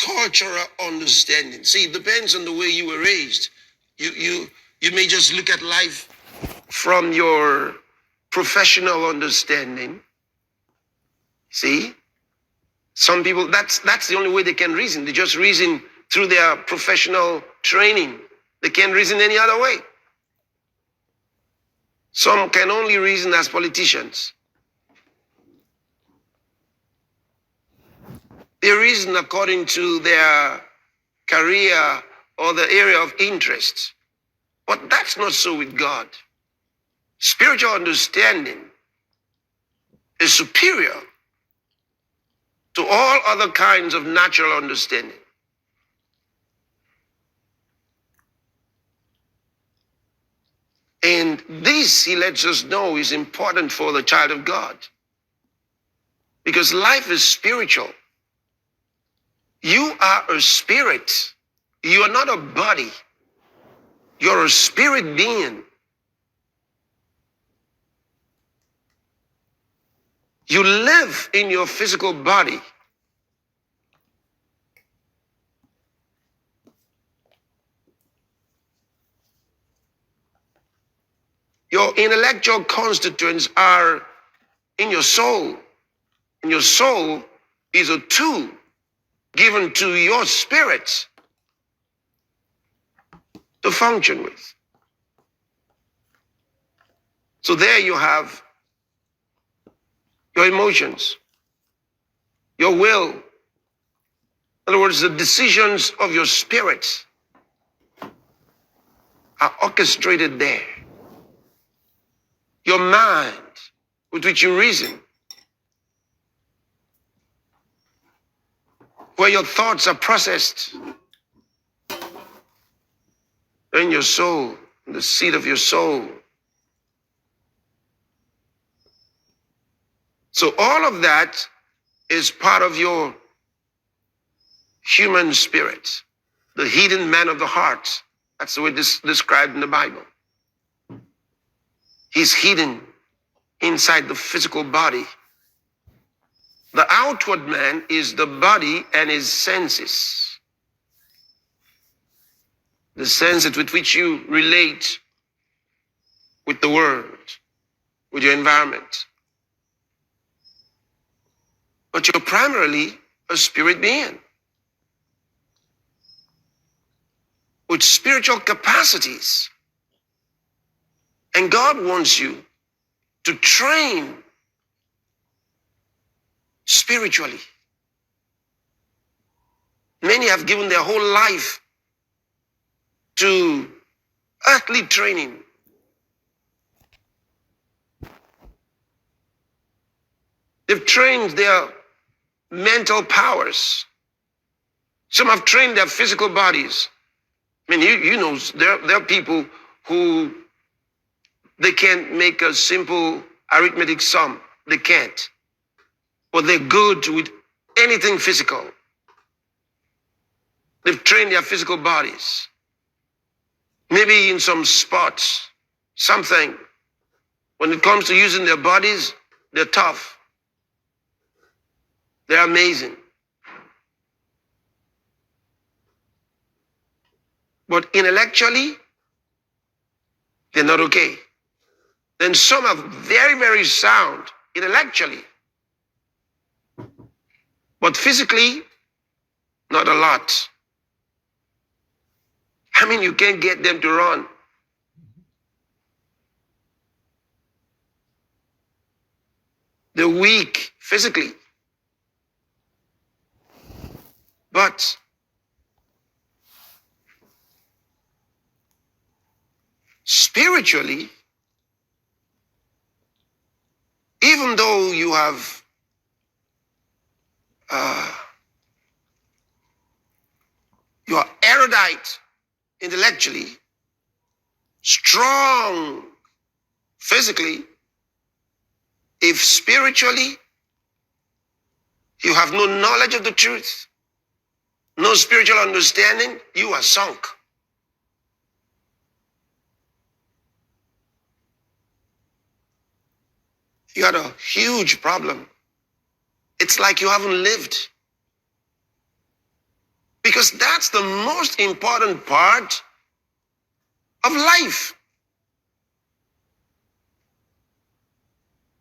cultural understanding. See, it depends on the way you were raised. You may just look at life from your professional understanding. See? Some people, that's the only way they can reason. They just reason through their professional training. They can't reason any other way. Some can only reason as politicians. They reason according to their career or the area of interest. But that's not so with God. Spiritual understanding is superior to all other kinds of natural understanding. And this, he lets us know, is important for the child of God. Because life is spiritual. You are a spirit. You are not a body. You're a spirit being. You live in your physical body. Your intellectual constituents are in your soul. And your soul is a tool given to your spirit to function with. So there you have your emotions, your will. In other words, the decisions of your spirit are orchestrated there. Your mind, with which you reason, where your thoughts are processed, in your soul, in the seat of your soul. So all of that is part of your human spirit, the hidden man of the heart. That's the way this described in the Bible. He's hidden inside the physical body. The outward man is the body and his senses. The senses with which you relate with the world, with your environment. But you're primarily a spirit being with spiritual capacities. And God wants you to train spiritually. Many have given their whole life to earthly training. They've trained their mental powers. Some have trained their physical bodies. I mean, you know, there are people who they can't make a simple arithmetic sum. They can't. But they're good with anything physical. They've trained their physical bodies. Maybe in some sports, something. When it comes to using their bodies, they're tough. They're amazing. But intellectually, they're not okay. Then some are very, very sound intellectually. But physically, not a lot. I mean, you can't get them to run. They're weak physically. But spiritually, even though you have you are erudite intellectually, strong physically, if spiritually you have no knowledge of the truth, no spiritual understanding, you are sunk. You got a huge problem. It's like you haven't lived. Because that's the most important part of life.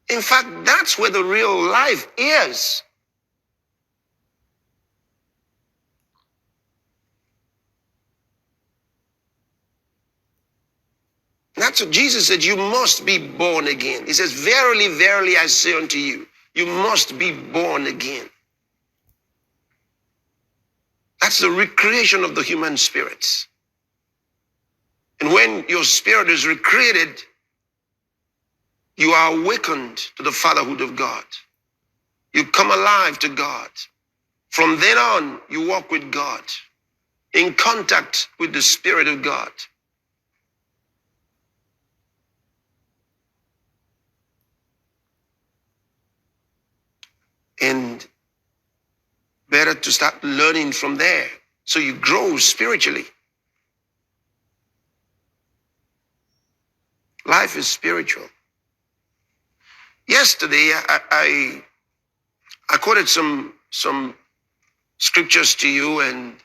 In fact, that's where the real life is. That's what Jesus said, you must be born again. He says, verily, verily, I say unto you, you must be born again. That's the recreation of the human spirits. And when your spirit is recreated, you are awakened to the fatherhood of God. You come alive to God. From then on, you walk with God, in contact with the Spirit of God. And better to start learning from there so you grow spiritually. Life is spiritual. Yesterday, I quoted some scriptures to you, and